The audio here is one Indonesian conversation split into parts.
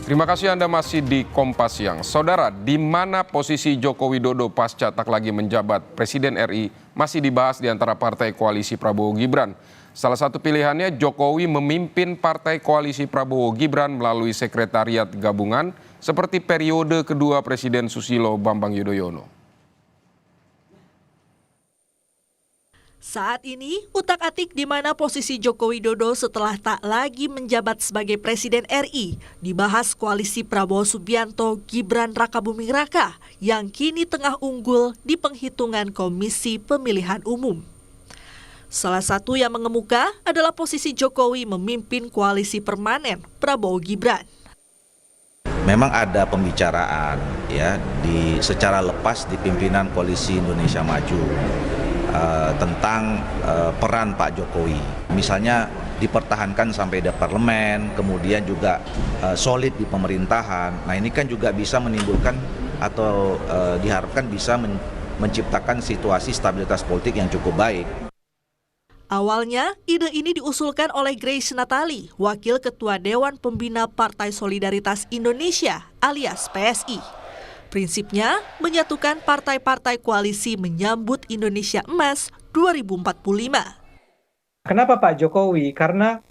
Terima kasih Anda masih di Kompas Siang. Saudara, di mana posisi Joko Widodo pasca tak lagi menjabat Presiden RI masih dibahas di antara partai koalisi Prabowo Gibran. Salah satu pilihannya Jokowi memimpin partai koalisi Prabowo Gibran melalui sekretariat gabungan seperti periode kedua Presiden Susilo Bambang Yudhoyono. Saat ini, utak-atik di mana posisi Joko Widodo setelah tak lagi menjabat sebagai Presiden RI dibahas koalisi Prabowo Subianto Gibran Rakabuming Raka yang kini tengah unggul di penghitungan Komisi Pemilihan Umum. Salah satu yang mengemuka adalah posisi Jokowi memimpin koalisi permanen Prabowo Gibran. Memang ada pembicaraan ya secara lepas di pimpinan Koalisi Indonesia Maju tentang peran Pak Jokowi. Misalnya dipertahankan sampai di parlemen, kemudian juga solid di pemerintahan. Nah ini kan juga bisa menimbulkan atau diharapkan bisa menciptakan situasi stabilitas politik yang cukup baik. Awalnya, ide ini diusulkan oleh Grace Natali, Wakil Ketua Dewan Pembina Partai Solidaritas Indonesia alias PSI. Prinsipnya, menyatukan partai-partai koalisi menyambut Indonesia Emas 2045. Kenapa Pak Jokowi? Karena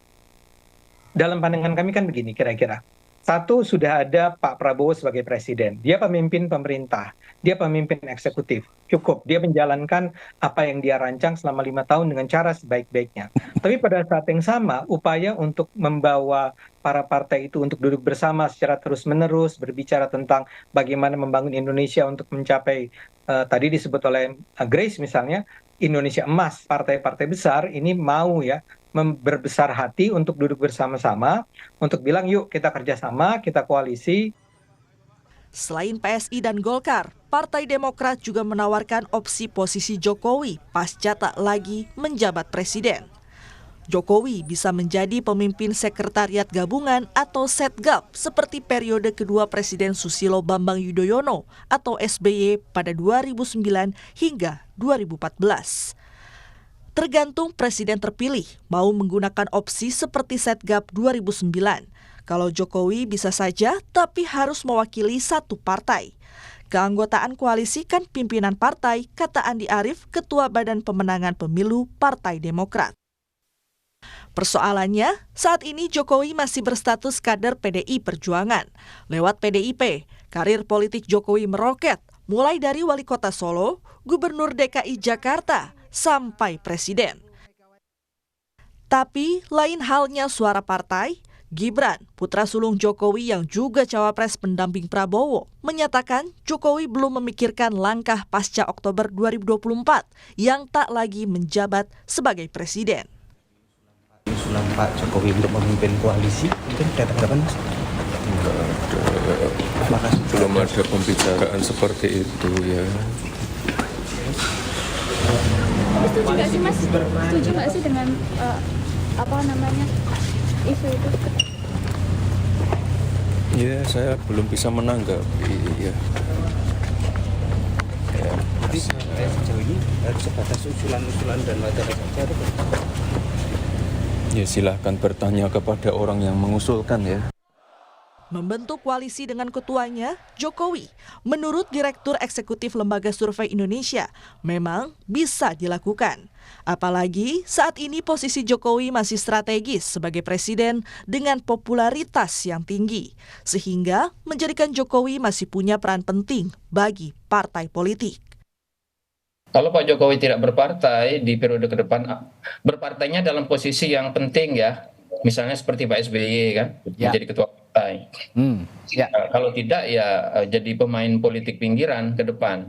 dalam pandangan kami kan begini kira-kira. Satu, sudah ada Pak Prabowo sebagai presiden. Dia pemimpin pemerintah, dia pemimpin eksekutif. Cukup, dia menjalankan apa yang dia rancang selama 5 tahun dengan cara sebaik-baiknya. Tapi pada saat yang sama, upaya untuk membawa para partai itu untuk duduk bersama secara terus-menerus, berbicara tentang bagaimana membangun Indonesia untuk mencapai, tadi disebut oleh Grace misalnya, Indonesia Emas, partai-partai besar ini mau ya, berbesar hati untuk duduk bersama-sama, untuk bilang yuk kita kerjasama, kita koalisi. Selain PSI dan Golkar, Partai Demokrat juga menawarkan opsi posisi Jokowi pasca tak lagi menjabat presiden. Jokowi bisa menjadi pemimpin sekretariat gabungan atau Setgab seperti periode kedua Presiden Susilo Bambang Yudhoyono atau SBY pada 2009 hingga 2014. Tergantung presiden terpilih mau menggunakan opsi seperti Setgab 2009. Kalau Jokowi bisa saja, tapi harus mewakili satu partai. Keanggotaan koalisi kan pimpinan partai, kata Andi Arief, Ketua Badan Pemenangan Pemilu Partai Demokrat. Persoalannya, saat ini Jokowi masih berstatus kader PDI Perjuangan. Lewat PDIP, karir politik Jokowi meroket, mulai dari Wali Kota Solo, Gubernur DKI Jakarta, sampai presiden. Tapi lain halnya suara partai, Gibran, putra sulung Jokowi yang juga cawapres pendamping Prabowo, menyatakan Jokowi belum memikirkan langkah pasca Oktober 2024 yang tak lagi menjabat sebagai presiden. Usulan Pak Jokowi untuk memimpin koalisi mungkin datang kapan, Mas? Belum ada pembicaraan seperti itu ya. Setuju nggak sih Mas? Setuju nggak sih dengan isu itu? Ya, saya belum bisa menanggapi ya. Tapi sejauh ini sebatas usulan-usulan dan wacana saja itu. Ya silahkan bertanya kepada orang yang mengusulkan ya. Membentuk koalisi dengan ketuanya, Jokowi, menurut Direktur Eksekutif Lembaga Survei Indonesia, memang bisa dilakukan. Apalagi saat ini posisi Jokowi masih strategis sebagai presiden dengan popularitas yang tinggi, sehingga menjadikan Jokowi masih punya peran penting bagi partai politik. Kalau Pak Jokowi tidak berpartai di periode ke depan, berpartainya dalam posisi yang penting ya, misalnya seperti Pak SBY kan, menjadi ketua partai. Kalau tidak ya jadi pemain politik pinggiran ke depan.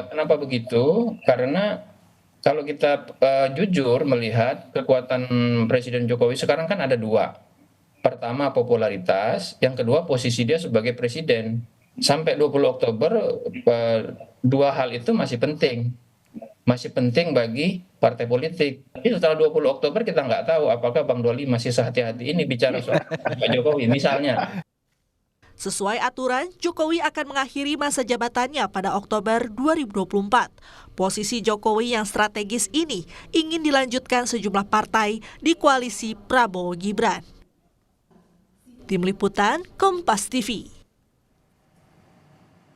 Kenapa begitu? Karena kalau kita jujur melihat kekuatan Presiden Jokowi sekarang kan ada dua. Pertama popularitas, yang kedua posisi dia sebagai presiden. Sampai 20 Oktober dua hal itu masih penting bagi partai politik. Tapi setelah 20 Oktober kita nggak tahu apakah Bang Doli masih sehati-hati ini bicara soal Pak Jokowi misalnya. Sesuai aturan, Jokowi akan mengakhiri masa jabatannya pada Oktober 2024. Posisi Jokowi yang strategis ini ingin dilanjutkan sejumlah partai di koalisi Prabowo Gibran. Tim Liputan Kompas TV.